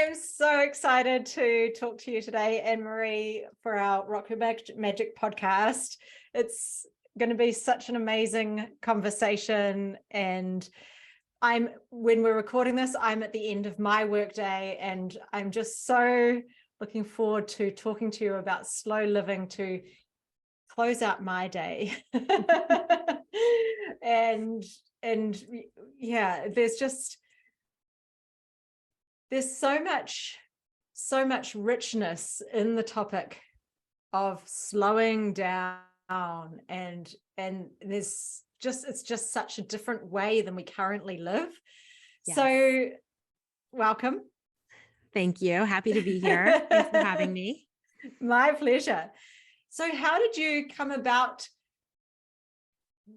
I'm so excited to talk to you today, Annemarie, for our Rock Your Magic podcast. It's going to be such an amazing conversation. And when we're recording this, I'm at the end of my workday, and I'm just so looking forward to talking to you about slow living to close out my day. and yeah, there's so much richness in the topic of slowing down, and it's just such a different way than we currently live. Yes. So welcome. Thank you. Happy to be here. Thanks for having me. My pleasure. So how did you come about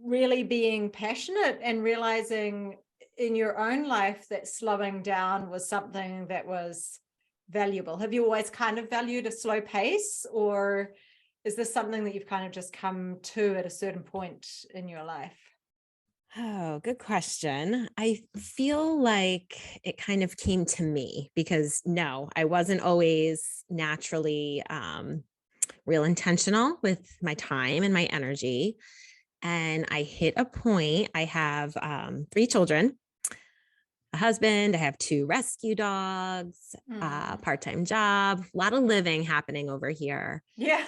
really being passionate and realizing in your own life that slowing down was something that was valuable? Have you always kind of valued a slow pace, or is this something that you've kind of just come to at a certain point in your life? Oh, good question. I feel like it kind of came to me because no, I wasn't always naturally real intentional with my time and my energy. And I hit a point. I have 3 children, a husband, I have 2 rescue dogs, part-time job, a lot of living happening over here. Yeah.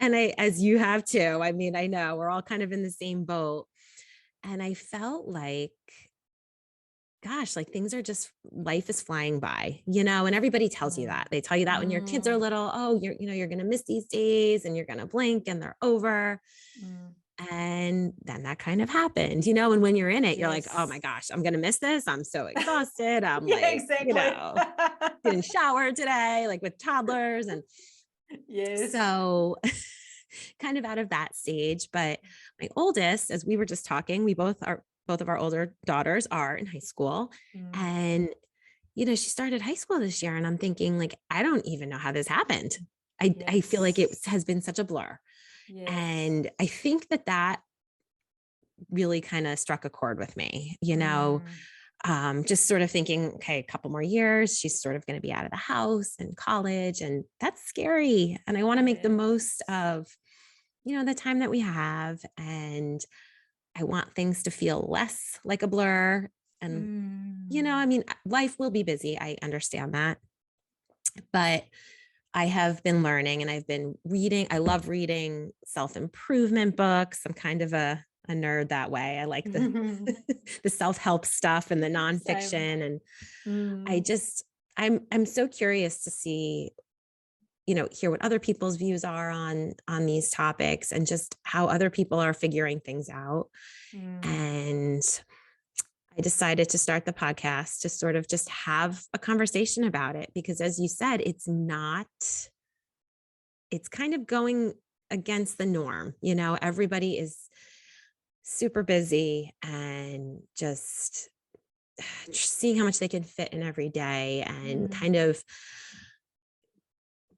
And as you have too, I mean, I know we're all kind of in the same boat. And I felt like, gosh, like life is flying by, and everybody tells you that. They tell you that when your kids are little, oh, you're going to miss these days and you're going to blink and they're over. And then that kind of happened, and when you're in it, you're like, oh my gosh, I'm going to miss this. I'm so exhausted. I'm exactly. Didn't shower today, like with toddlers. And yes. So kind of out of that stage. But my oldest, as we were just talking, both of our older daughters are in high school. And, she started high school this year, and I'm thinking like, I don't even know how this happened. I feel like it has been such a blur. Yes. And I think that really kind of struck a chord with me, just sort of thinking, okay, a couple more years, she's sort of going to be out of the house and college, and that's scary. And I want to make the most of, the time that we have. And I want things to feel less like a blur. And, I mean, life will be busy. I understand that. But I have been learning, and I've been reading. I love reading self-improvement books. I'm kind of a nerd that way. I like the the self-help stuff and the nonfiction. And I'm so curious to see, hear what other people's views are on these topics, and just how other people are figuring things out. And I decided to start the podcast to sort of just have a conversation about it, because as you said, it's kind of going against the norm. Everybody is super busy and just seeing how much they can fit in every day, and kind of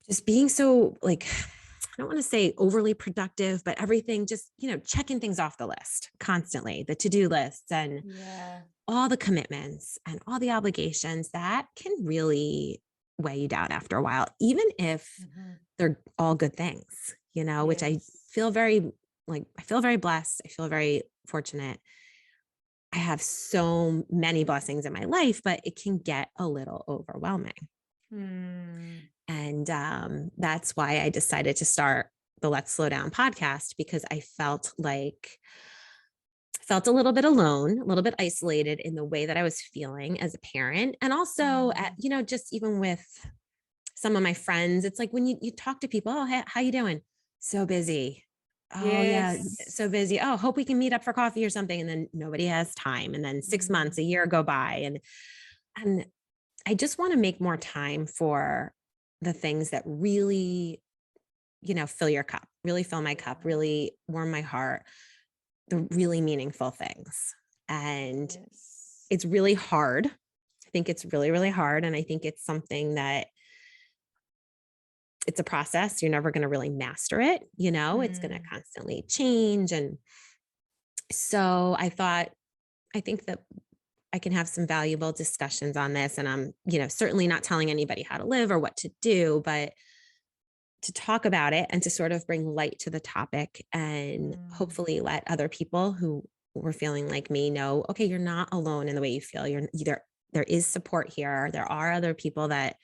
just being so, like, I don't want to say overly productive, but everything just, checking things off the list constantly, the to-do lists and all the commitments and all the obligations that can really weigh you down after a while, even if they're all good things, which I feel very blessed. I feel very fortunate. I have so many blessings in my life, but it can get a little overwhelming. And that's why I decided to start the Let's Slow Down podcast, because I felt a little bit alone, a little bit isolated in the way that I was feeling as a parent. And also, just even with some of my friends, it's like when you talk to people, oh, hey, how you doing? So busy. Oh yeah, so busy. Oh, hope we can meet up for coffee or something. And then nobody has time. And then 6 months, a year go by. And I just want to make more time for the things that really, fill your cup, really fill my cup, really warm my heart, the really meaningful things. And it's really hard. I think it's really, really hard. And I think it's something that it's a process. You're never going to really master it. It's going to constantly change. And so I think that I can have some valuable discussions on this. And I'm, certainly not telling anybody how to live or what to do, but to talk about it and to sort of bring light to the topic and hopefully let other people who were feeling like me know, okay, you're not alone in the way you feel. There is support here. There are other people that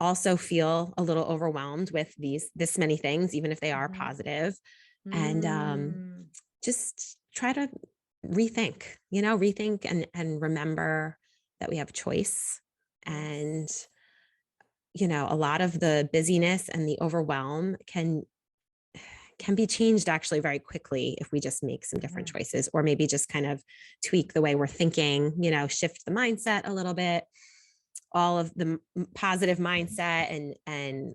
also feel a little overwhelmed with this many things, even if they are positive. And just try to rethink and remember that we have a choice. And a lot of the busyness and the overwhelm can be changed actually very quickly if we just make some different choices, or maybe just kind of tweak the way we're thinking, shift the mindset a little bit, all of the positive mindset and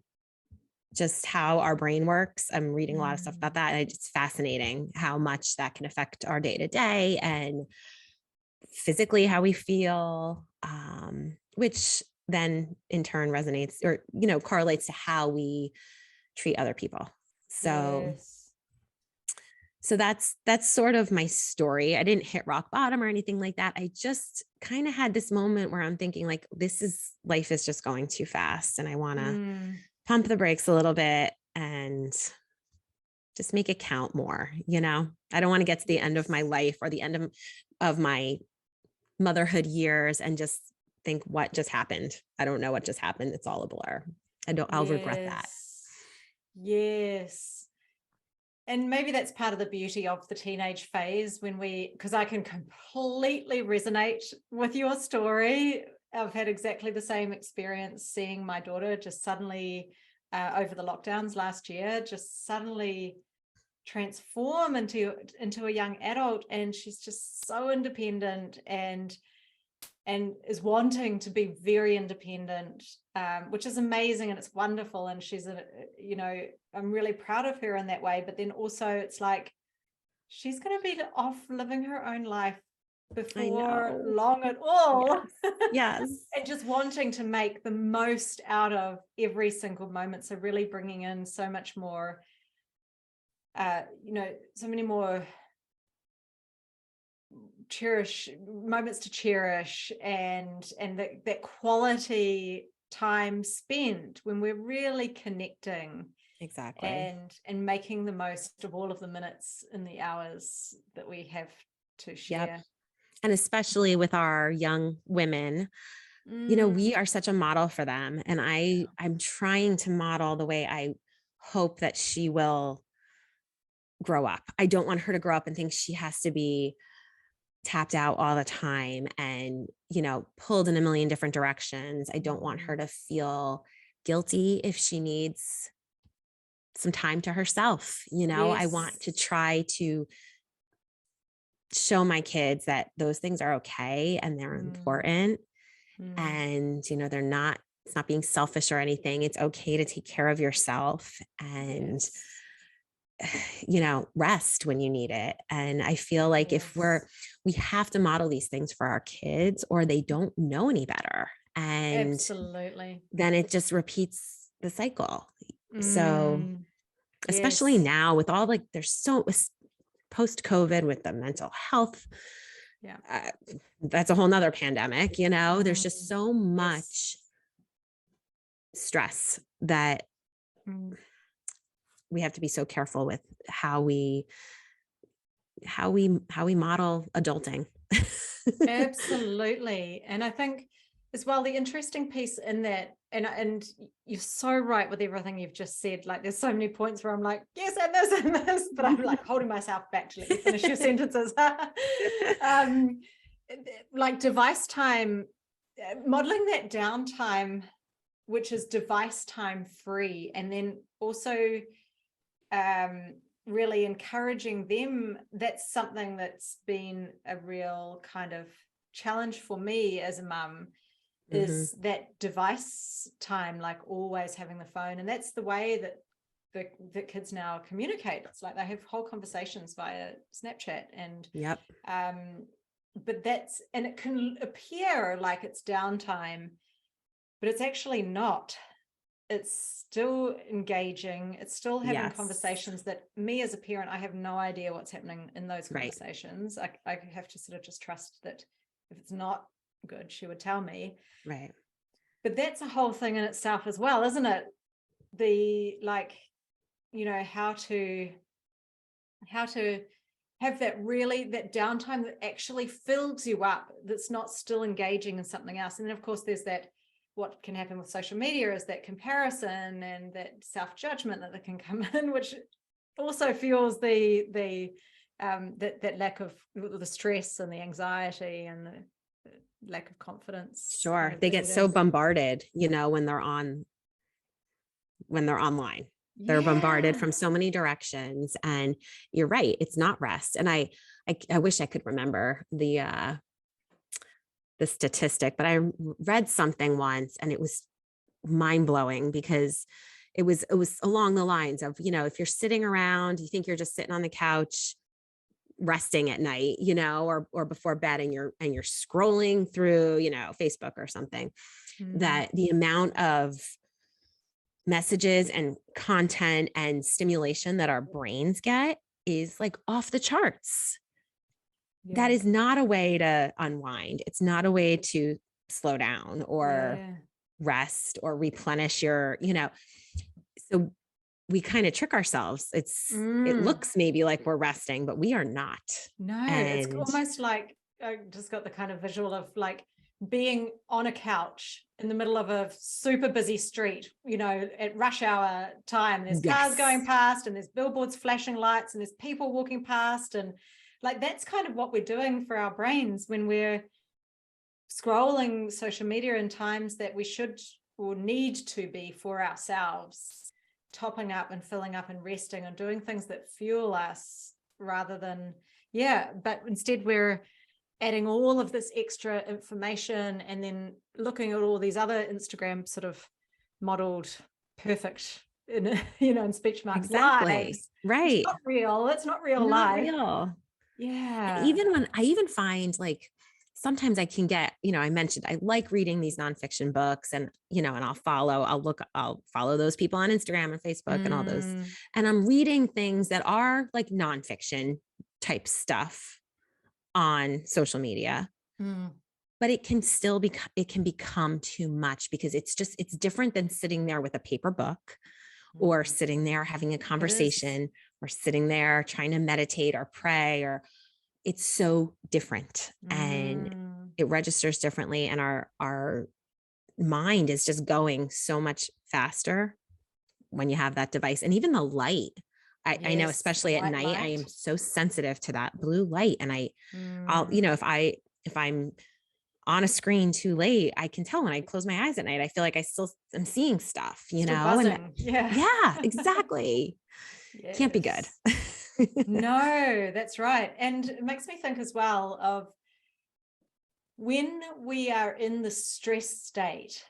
just how our brain works. I'm reading a lot of stuff about that. And it's fascinating how much that can affect our day to day and physically how we feel, which then in turn resonates or, correlates to how we treat other people. So that's sort of my story. I didn't hit rock bottom or anything like that. I just kind of had this moment where I'm thinking like, life is just going too fast. And I want to pump the brakes a little bit and just make it count more. I don't want to get to the end of my life or the end of my motherhood years and just think what just happened. I don't know what just happened. It's all a blur. I'll regret that. Yes. And maybe that's part of the beauty of the teenage phase because I can completely resonate with your story. I've had exactly the same experience seeing my daughter just suddenly over the lockdowns last year, just suddenly transform into a young adult. And she's just so independent and is wanting to be very independent, which is amazing and it's wonderful. And she's I'm really proud of her in that way. But then also it's like, she's going to be off living her own life before long at all. Yes. And just wanting to make the most out of every single moment. So really bringing in so much more, so many more moments to cherish and that quality time spent when we're really connecting. Exactly. And making the most of all of the minutes and the hours that we have to share. Yep. And especially with our young women, we are such a model for them. And I'm trying to model the way I hope that she will grow up. I don't want her to grow up and think she has to be tapped out all the time and, pulled in a million different directions. I don't want her to feel guilty if she needs some time to herself. Yes. I want to try to show my kids that those things are okay and they're important. And, it's not being selfish or anything. It's okay to take care of yourself and, rest when you need it. And I feel like if we have to model these things for our kids or they don't know any better. And absolutely, then it just repeats the cycle. So especially now with all there's so post-COVID with the mental health. Yeah. That's a whole nother pandemic, there's just so much stress that we have to be so careful with how we model adulting. Absolutely. And I think as well, the interesting piece in that, and you're so right with everything you've just said, like there's so many points where I'm like, yes, and this, but I'm like holding myself back to let you finish your sentences. Like device time, modeling that downtime, which is device time free, and then also really encouraging them. That's something that's been a real kind of challenge for me as a mum, is that device time, like always having the phone. And that's the way that the kids now communicate. It's like they have whole conversations via Snapchat and but and it can appear like it's downtime, but it's actually not. It's still engaging. It's still having conversations that me as a parent, I have no idea what's happening in those conversations. I have to sort of just trust that If it's not good, she would tell me. Right. But that's a whole thing in itself as well, isn't it? The, like, how to have that downtime that actually fills you up, that's not still engaging in something else. And then of course there's that, what can happen with social media is that comparison and that self-judgment that can come in, which also fuels that lack of the stress and the anxiety and the lack of confidence. Sure. They get so bombarded, when they're online. They're bombarded from so many directions, and you're right. It's not rest. And I wish I could remember the statistic, but I read something once and it was mind blowing, because it was along the lines of, if you're sitting around, you think you're just sitting on the couch resting at night, or before bed, and you're scrolling through, Facebook or something, that the amount of messages and content and stimulation that our brains get is like off the charts. Yeah. That is not a way to unwind. It's not a way to slow down or rest or replenish your, so we kind of trick ourselves. It looks maybe like we're resting, but we are not. No, it's almost like, I just got the kind of visual of like being on a couch in the middle of a super busy street, at rush hour time. There's cars going past and there's billboards flashing lights and there's people walking past. And like, that's kind of what we're doing for our brains when we're scrolling social media in times that we should or need to be for ourselves, topping up and filling up and resting and doing things that fuel us rather than, but instead we're adding all of this extra information and then looking at all these other Instagram sort of modeled perfect in speech marks lives. Right. It's not real. It's not real life. Real. Yeah. Even I find like sometimes I can get, I mentioned I like reading these nonfiction books, and and I'll follow those people on Instagram and Facebook and all those, and I'm reading things that are like nonfiction type stuff on social media, but it can still become too much, because it's different than sitting there with a paper book or sitting there having a conversation or sitting there trying to meditate or pray, or it's so different and it registers differently. And our mind is just going so much faster when you have that device. And even the light, I know, especially at night, I am so sensitive to that blue light. And I'll, if I'm on a screen too late, I can tell when I close my eyes at night, I feel like I'm seeing stuff, buzzing. Yeah, exactly. Can't be good. No, that's right. And it makes me think as well of when we are in the stress state,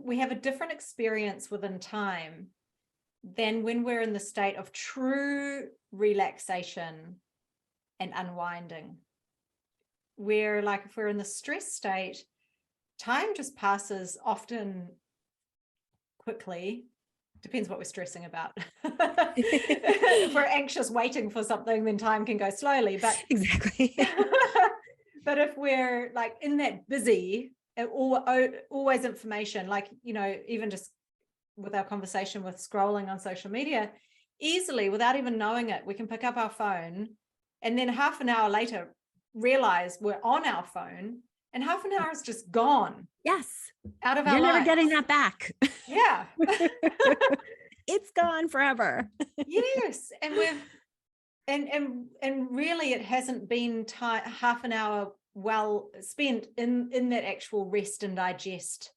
we have a different experience within time than when we're in the state of true relaxation and unwinding. Where, like, if we're in the stress state, time just passes often quickly. Depends what we're stressing about. If we're anxious waiting for something, then time can go slowly. But exactly. But if we're like in that busy, always information, like, even just with our conversation with scrolling on social media, easily, without even knowing it, we can pick up our phone and then half an hour later realize we're on our phone, and half an hour is just gone. Yes. Out of our You're lives. never getting that back. Yeah. It's gone forever. Yes. And and really it hasn't been half an hour well spent in that actual rest and digest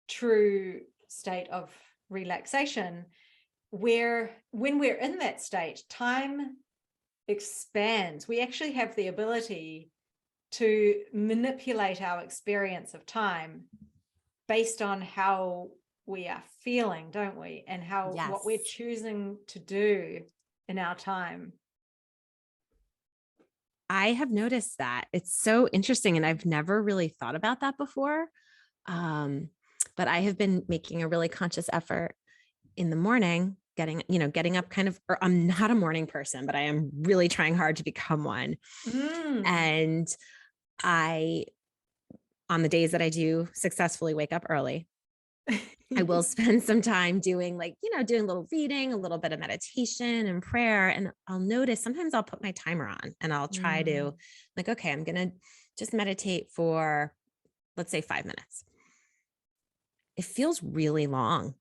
true state of relaxation, where when we're in that state, time expands. We actually have the ability to manipulate our experience of time based on how we are feeling, don't we? And what we're choosing to do in our time. I have noticed that. It's so interesting. And I've never really thought about that before. But I have been making a really conscious effort in the morning, getting up kind of, or I'm not a morning person, but I am really trying hard to become one. And On the days that I do successfully wake up early, I will spend some time doing doing a little reading, a little bit of meditation and prayer. And I'll notice sometimes I'll put my timer on and I'll try to okay, I'm going to just meditate for, let's say 5 minutes. It feels really long.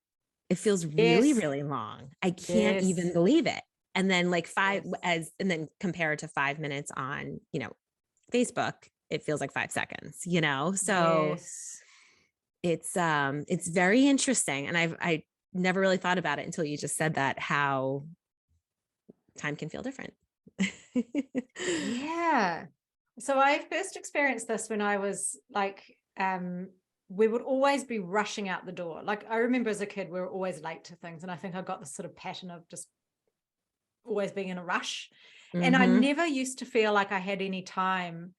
It feels really, Yes. really long. I can't Yes. even believe it. And then Yes. and then compared to 5 minutes on, Facebook, it feels like 5 seconds, so Yes. it's very interesting. And I never really thought about it until you just said that, how time can feel different. Yeah. So I first experienced this when I was like, we would always be rushing out the door. Like I remember as a kid, we were always late to things. And I think I got this sort of pattern of just always being in a rush. And I Mm-hmm. never used to feel like I had any time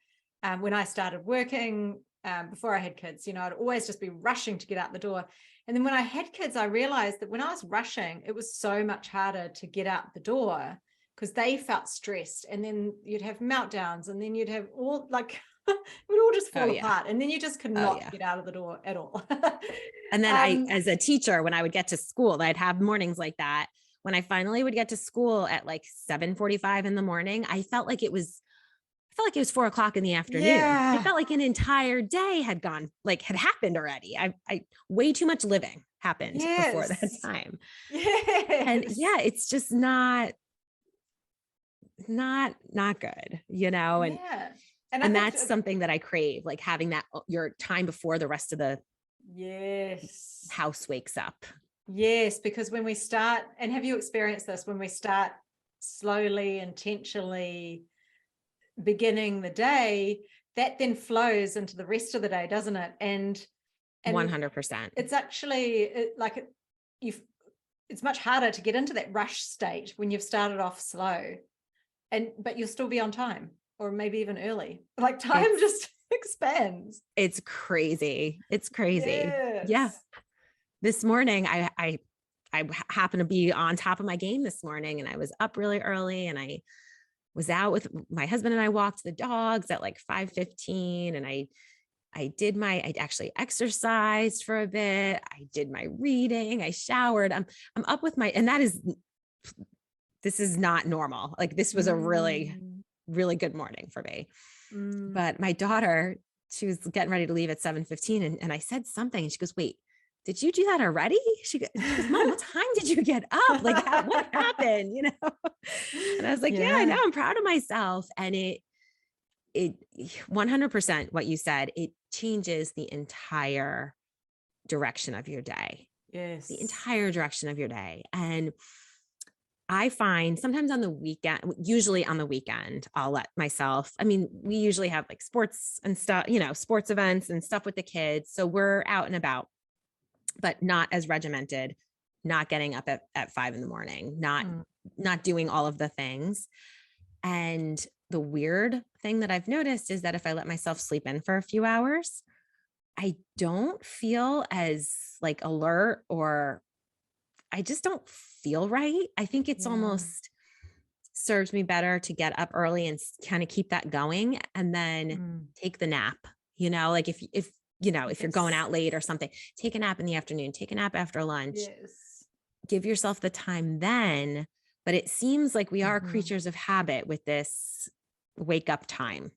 when I started working, before I had kids. I'd always just be rushing to get out the door. And then when I had kids, I realized that when I was rushing, it was so much harder to get out the door because they felt stressed. And then you'd have meltdowns, and then you'd have all like, it would all just fall apart. And then you just could not get out of the door at all. And then as a teacher, when I would get to school, I'd have mornings like that. When I finally would get to school at like 7:45 in the morning, I felt like it was 4 o'clock in the afternoon. Yeah. I felt like an entire day had happened already. I way too much living happened before that time. Yes. And yeah, it's just not good, and Yeah. and that's something that I crave, like having that your time before the rest of the house wakes up. Yes, because when we start, and have you experienced this, when we start slowly, intentionally beginning the day, that then flows into the rest of the day, doesn't it? And 100%. It's actually it's much harder to get into that rush state when you've started off slow, but you'll still be on time, or maybe even early. Like time just expands. It's crazy. It's crazy. Yes. Yeah. This morning, I happened to be on top of my game this morning, and I was up really early, and I was out with my husband, and I walked the dogs at like 5:15, and I actually exercised for a bit. I did my reading. I showered. I'm up with and this is not normal. Like this was a really, really good morning for me. But my daughter, she was getting ready to leave at 7:15, and I said something, and she goes, "Wait, did you do that already?" She goes, "Mom, what time did you get up? Like what happened?" And I was like, "Yeah, I know. I'm proud of myself." And it 100% what you said, it changes the entire direction of your day. Yes. The entire direction of your day. And I find sometimes on the weekend, usually on the weekend, I'll let myself, we usually have like sports and stuff, sports events and stuff with the kids. So we're out and about, but not as regimented, not getting up at 5 a.m, not doing all of the things. And the weird thing that I've noticed is that if I let myself sleep in for a few hours, I don't feel as like alert, or I just don't feel right. I think it's almost serves me better to get up early and kind of keep that going, and then take the nap, like if you're going out late or something, take a nap in the afternoon, take a nap after lunch, give yourself the time then. But it seems like we are creatures of habit with this wake up time.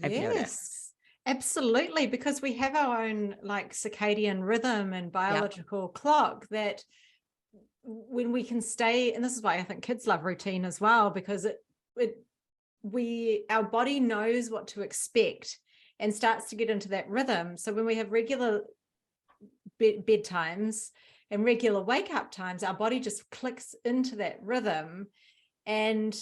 I've noticed. Absolutely, because we have our own like circadian rhythm and biological clock that when we can stay, and this is why I think kids love routine as well, because our body knows what to expect and starts to get into that rhythm. So when we have regular bedtimes and regular wake up times, our body just clicks into that rhythm, and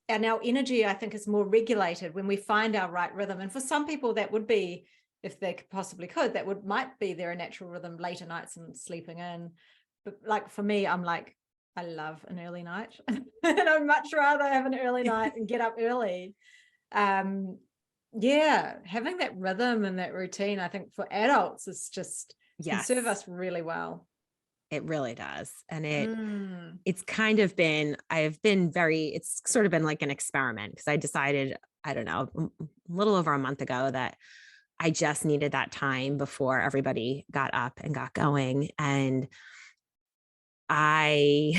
our energy, I think, is more regulated when we find our right rhythm. And for some people that would be, if they possibly could, might be their natural rhythm, later nights and sleeping in. But like for me, I'm like, I love an early night and I'd much rather have an early night and get up early. Having that rhythm and that routine, I think for adults is just can serve us really well. It really does. And Mm. it's kind of been, it's sort of been like an experiment, because I decided, I don't know, a little over a month ago, that I just needed that time before everybody got up and got going. And I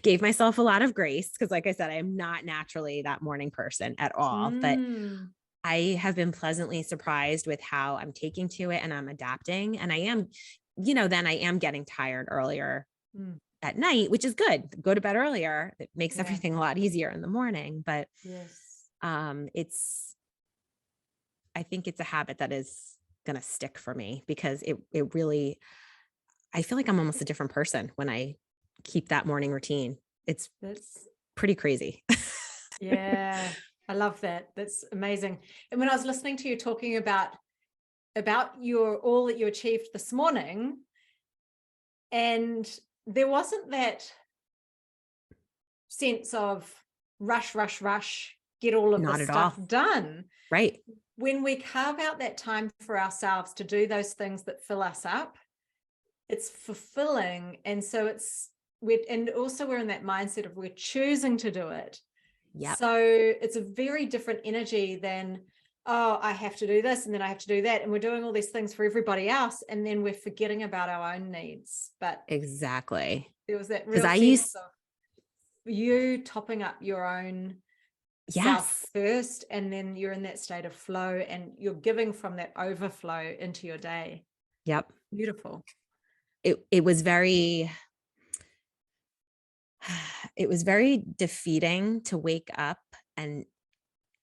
gave myself a lot of grace, because, like I said, I am not naturally that morning person at all. But Mm. I have been pleasantly surprised with how I'm taking to it, and I'm adapting. And I am, then I am getting tired earlier Mm. at night, which is good. Go to bed earlier. It makes Yeah. everything a lot easier in the morning. But Yes. I think it's a habit that is going to stick for me, because it really, I feel like I'm almost a different person when I keep that morning routine. It's That's pretty crazy. yeah. I love that. That's amazing. And when I was listening to you talking about your all that you achieved this morning, and there wasn't that sense of rush, get all of Not this at stuff all. done. Right. When we carve out that time for ourselves to do those things that fill us up, it's fulfilling. And so and also we're in that mindset of we're choosing to do it. Yep. So it's a very different energy than, oh, I have to do this and then I have to do that. And we're doing all these things for everybody else. And then we're forgetting about our own needs. But Exactly. there was that Because real sense of you topping up your own self yes. first, and then you're in that state of flow and you're giving from that overflow into your day. Yep. Beautiful. It was very, it was very defeating to wake up and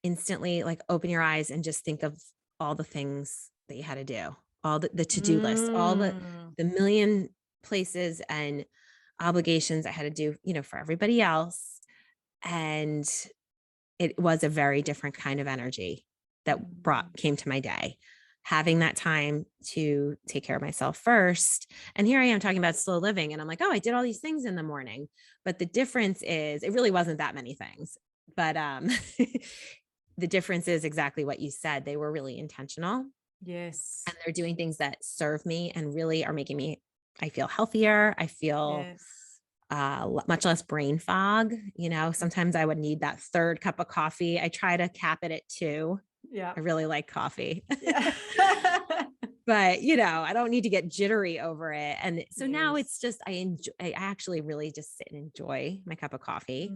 instantly like open your eyes and just think of all the things that you had to do, all the to-do list, all the million places and obligations I had to do, for everybody else. And it was a very different kind of energy that came to my day. Having that time to take care of myself first. And here I am talking about slow living. And I'm like, oh, I did all these things in the morning. But the difference is, it really wasn't that many things. But the difference is exactly what you said. They were really intentional. Yes. And they're doing things that serve me and really are making me, I feel healthier. I feel much less brain fog. Sometimes I would need that third cup of coffee. I try to cap it at 2. Yeah. I really like coffee. Yeah. But, I don't need to get jittery over it. And so now it's just, I actually really just sit and enjoy my cup of coffee.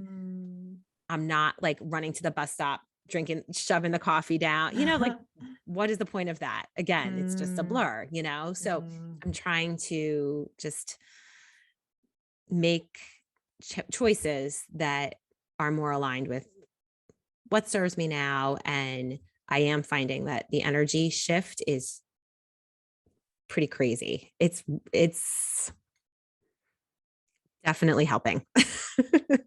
I'm not like running to the bus stop, drinking, shoving the coffee down, like what is the point of that? Again, it's just a blur, so I'm trying to just make choices that are more aligned with what serves me now. And I am finding that the energy shift is pretty crazy. It's definitely helping.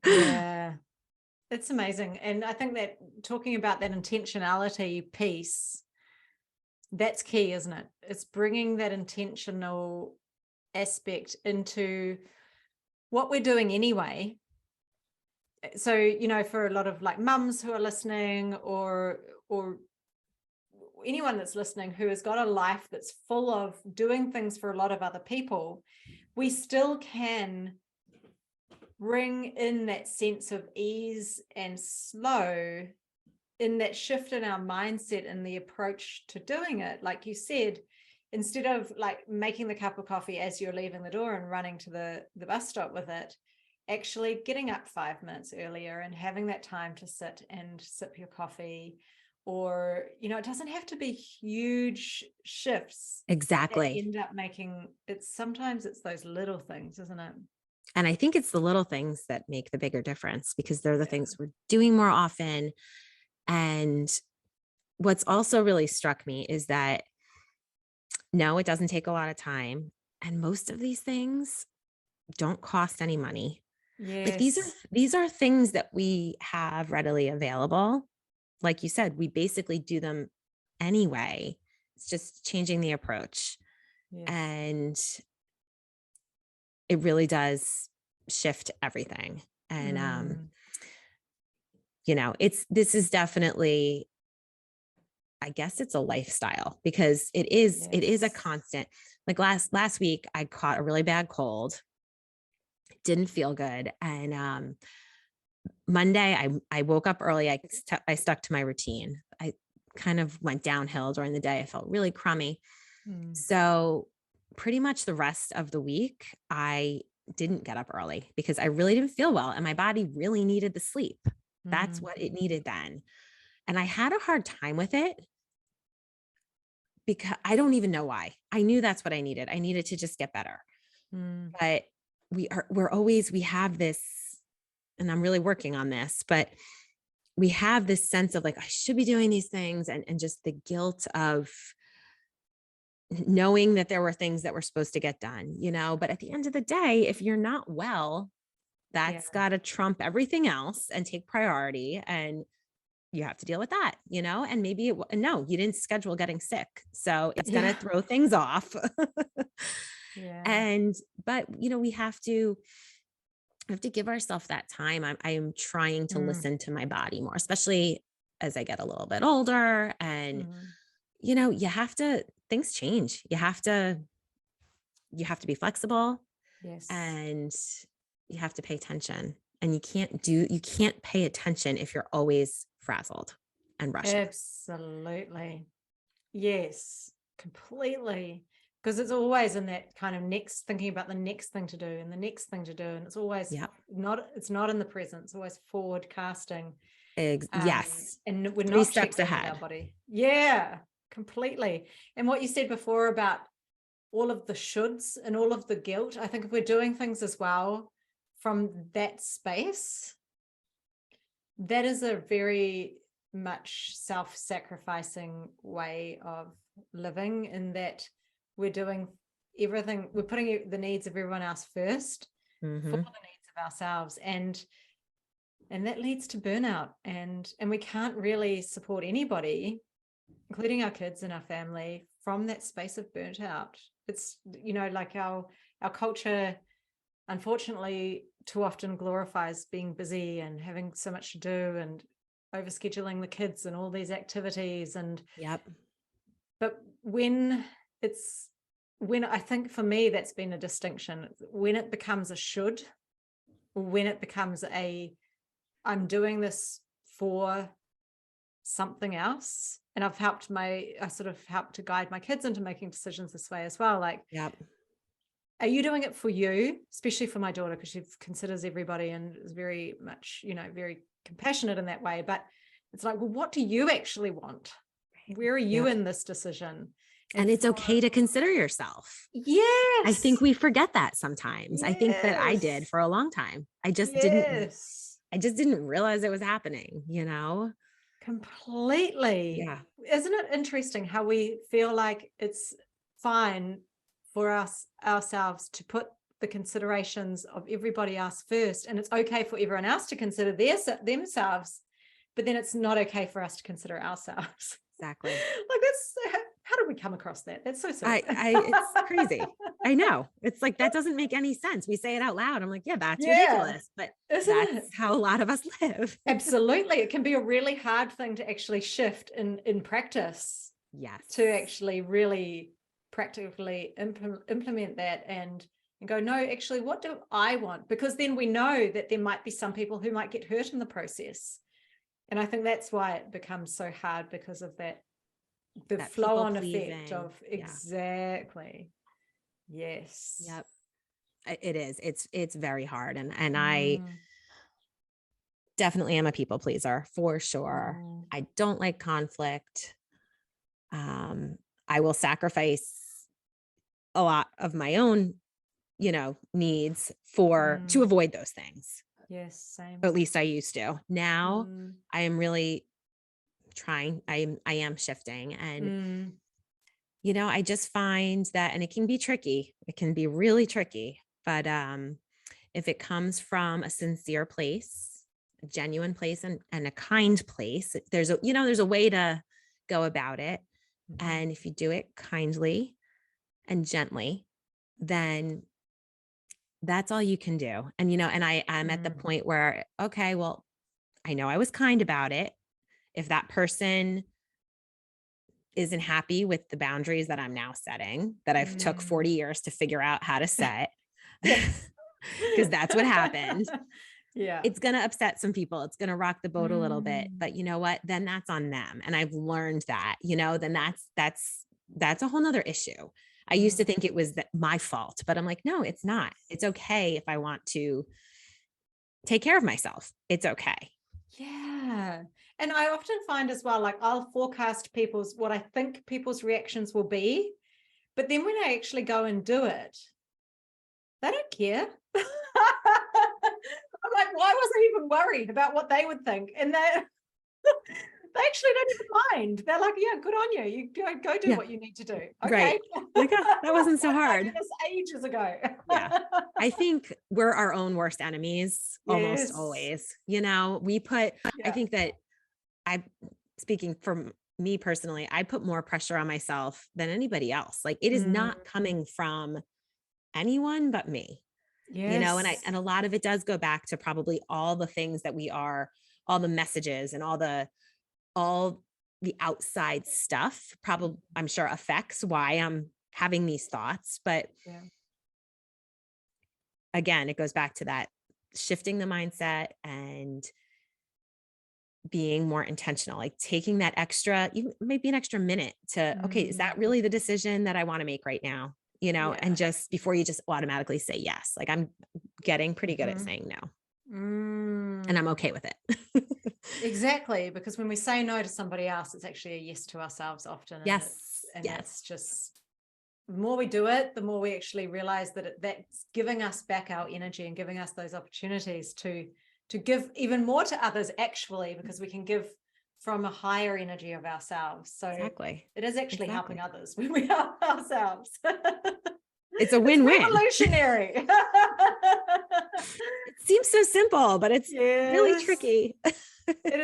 Yeah. It's amazing. And I think that talking about that intentionality piece, that's key, isn't it? It's bringing that intentional aspect into what we're doing anyway. So, for a lot of like mums who are listening, or anyone that's listening who has got a life that's full of doing things for a lot of other people, we still can bring in that sense of ease and slow in that shift in our mindset and the approach to doing it. Like you said, instead of like making the cup of coffee as you're leaving the door and running to the bus stop with it, actually getting up 5 minutes earlier and having that time to sit and sip your coffee. Or, it doesn't have to be huge shifts. Exactly. That end up making it. Sometimes it's those little things, isn't it? And I think it's the little things that make the bigger difference, because they're the things we're doing more often. And what's also really struck me is that, no, it doesn't take a lot of time. And most of these things don't cost any money. Yes. Like these are things that we have readily available. Like you said, we basically do them anyway. It's just changing the approach. Yes. And it really does shift everything. And this is definitely I guess it's a lifestyle, because it is a Yes. constant. Like last week, I caught a really bad cold, didn't feel good. And Monday, I woke up early. I stuck to my routine. I kind of went downhill during the day. I felt really crummy. Mm. So pretty much the rest of the week, I didn't get up early because I really didn't feel well, and my body really needed the sleep. That's Mm. what it needed then. And I had a hard time with it because I don't even know why. I knew that's what I needed. I needed to just get better. Mm. But we have this, and I'm really working on this, but we have this sense of like, I should be doing these things, and just the guilt of knowing that there were things that were supposed to get done, but at the end of the day, if you're not well, Yeah. that's got to trump everything else and take priority. And you have to deal with that, and maybe no, you didn't schedule getting sick. So it's going to Yeah. throw things off. Yeah. And, but, we have to give ourselves that time. I am trying to Mm. listen to my body more, especially as I get a little bit older. And, Mm. things change. You have to be flexible, Yes. and you have to pay attention. And you can't pay attention if you're always frazzled and rushing. Absolutely. Yes, completely. Because it's always in that kind of thinking about the next thing to do and the next thing to do. And it's always Yep. it's not in the present. It's always forward casting. Yes. And we're 3 not steps checking with our ahead. body. Yeah, completely. And what you said before about all of the shoulds and all of the guilt, I think if we're doing things as well from that space, that is a very much self-sacrificing way of living, in that we're doing everything, we're putting the needs of everyone else first for the needs of ourselves, and that leads to burnout, and we can't really support anybody, including our kids and our family, from that space of burnt out. It's like our culture unfortunately too often glorifies being busy and having so much to do and overscheduling the kids and all these activities. And Yep. but when I think for me that's been a distinction, when it becomes a should, when it becomes I'm doing this for something else. And I sort of helped to guide my kids into making decisions this way as well. Like, Yep. are you doing it for you? Especially for my daughter, because she considers everybody and is very much, very compassionate in that way. But it's like, well, what do you actually want? Where are you Yep. in this decision? And it's okay to consider yourself. Yes. I think we forget that sometimes. I think that I did Yes. for a long time. I just didn't realize it was happening, Completely. Yeah. Isn't it interesting how we feel like it's fine for ourselves to put the considerations of everybody else first, and it's okay for everyone else to consider themselves, but then it's not okay for us to consider ourselves. Exactly. Like, that's how did we come across that? That's so silly. It's crazy. I know. It's like, that doesn't make any sense. We say it out loud. I'm like, yeah, that's ridiculous. But Isn't that's it? how a lot of us live. Absolutely. It can be a really hard thing to actually shift in practice. Yes. To actually really practically implement that and go, no, actually, what do I want? Because then we know that there might be some people who might get hurt in the process. And I think that's why it becomes so hard, because of that flow-on effect of exactly. Yes. Yep. It is. It's very hard. And I definitely am a people pleaser for sure. I don't like conflict. I will sacrifice a lot of my own, needs to avoid those things. Yes, same. Or at least I used to. Now I am really trying. I am shifting, and I just find that, and it can be tricky. It can be really tricky, but if it comes from a sincere place, a genuine place, and a kind place, there's a way to go about it. And if you do it kindly and gently, then that's all you can do. And, and I'm at the point where, okay, well, I know I was kind about it. If that person isn't happy with the boundaries that I'm now setting, that I've took 40 years to figure out how to set, because that's what happened. Yeah. It's going to upset some people. It's going to rock the boat a little bit, but you know what? Then that's on them. And I've learned that, then that's a whole nother issue. I used to think it was my fault, but I'm like, no, it's not. It's okay if I want to take care of myself. It's okay. Yeah. And I often find as well, like I'll forecast what I think people's reactions will be, but then when I actually go and do it, they don't care. I'm like, why was I even worried about what they would think? And they actually don't even mind. They're like, yeah, good on you. You go do what you need to do. Okay. Right. Like, that wasn't so hard. I did this ages ago. Yeah. I think we're our own worst enemies almost always. I think that speaking from me personally, I put more pressure on myself than anybody else. Like, it is not coming from anyone but me. Yes. And a lot of it does go back to probably all the things that we are, all the messages and all the outside stuff probably, I'm sure, affects why I'm having these thoughts. But again, it goes back to that shifting the mindset and being more intentional, like taking that maybe an extra minute to, okay, is that really the decision that I want to make right now? And just before you just automatically say yes, like I'm getting pretty good at saying no. And I'm okay with it. Exactly. Because when we say no to somebody else, it's actually a yes to ourselves often. Yes. It's just, the more we do it, the more we actually realize that that's giving us back our energy and giving us those opportunities to give even more to others, actually, because we can give from a higher energy of ourselves. So it is actually helping others when we help ourselves. It's a win-win. It's revolutionary. It seems so simple, but it's really tricky. It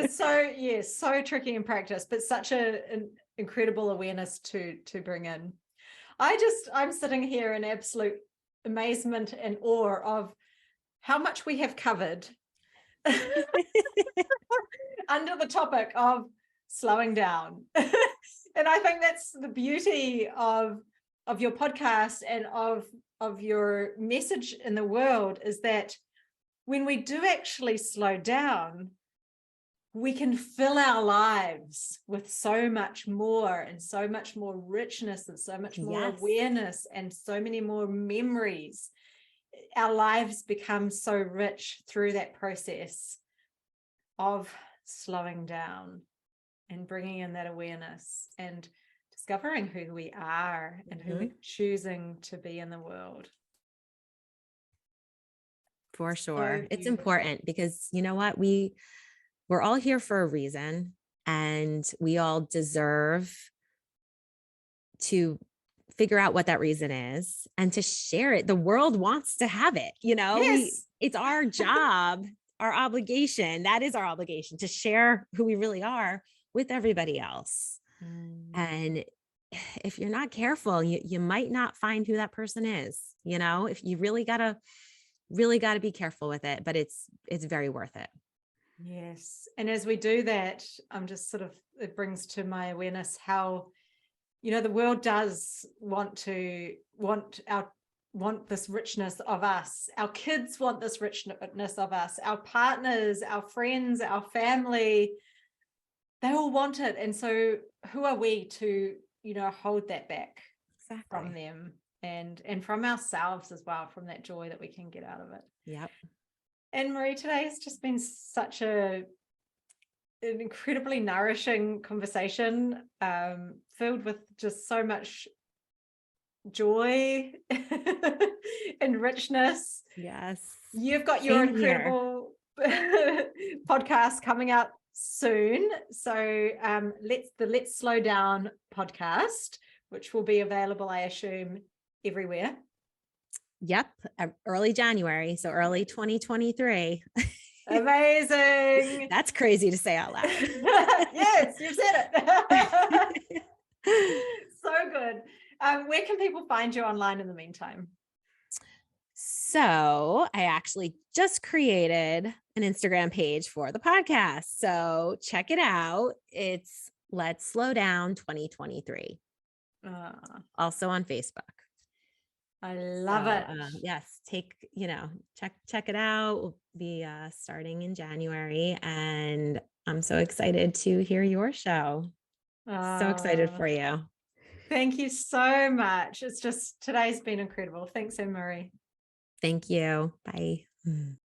is so tricky in practice, but such an incredible awareness to bring in. I'm sitting here in absolute amazement and awe of how much we have covered under the topic of slowing down. And I think that's the beauty of your podcast and of your message in the world, is that when we do actually slow down, we can fill our lives with so much more and so much more richness and so much more awareness and so many more memories. Our lives become so rich through that process of slowing down and bringing in that awareness and discovering who we are and who we're choosing to be in the world. For sure. So it's important because you know what? We're all here for a reason, and we all deserve to figure out what that reason is and to share it. The world wants to have it, it's our job, our obligation. That is our obligation, to share who we really are with everybody else. And if you're not careful, you might not find who that person is. If you really gotta be careful with it, but it's very worth it. Yes. And as we do that, I'm just it brings to my awareness how, the world does want this richness of us. Our kids want this richness of us. Our partners, our friends, our family, they all want it. And so who are we to, hold that back from them and from ourselves as well, from that joy that we can get out of it. Yep. Annemarie, today has just been such an incredibly nourishing conversation, filled with just so much joy and richness. Yes. You've got your incredible podcast coming out soon. So Let's Slow Down podcast, which will be available, I assume, everywhere. Yep. Early January. So early 2023. Amazing. That's crazy to say out loud. Yes, you've said it. So good. Where can people find you online in the meantime? So I actually just created an Instagram page for the podcast. So check it out. It's Let's Slow Down 2023. Also on Facebook. I love it. Yes, check it out. We'll be starting in January, and I'm so excited to hear your show. So excited for you. Thank you so much. Today's been incredible. Thanks, Annemarie. Thank you. Bye.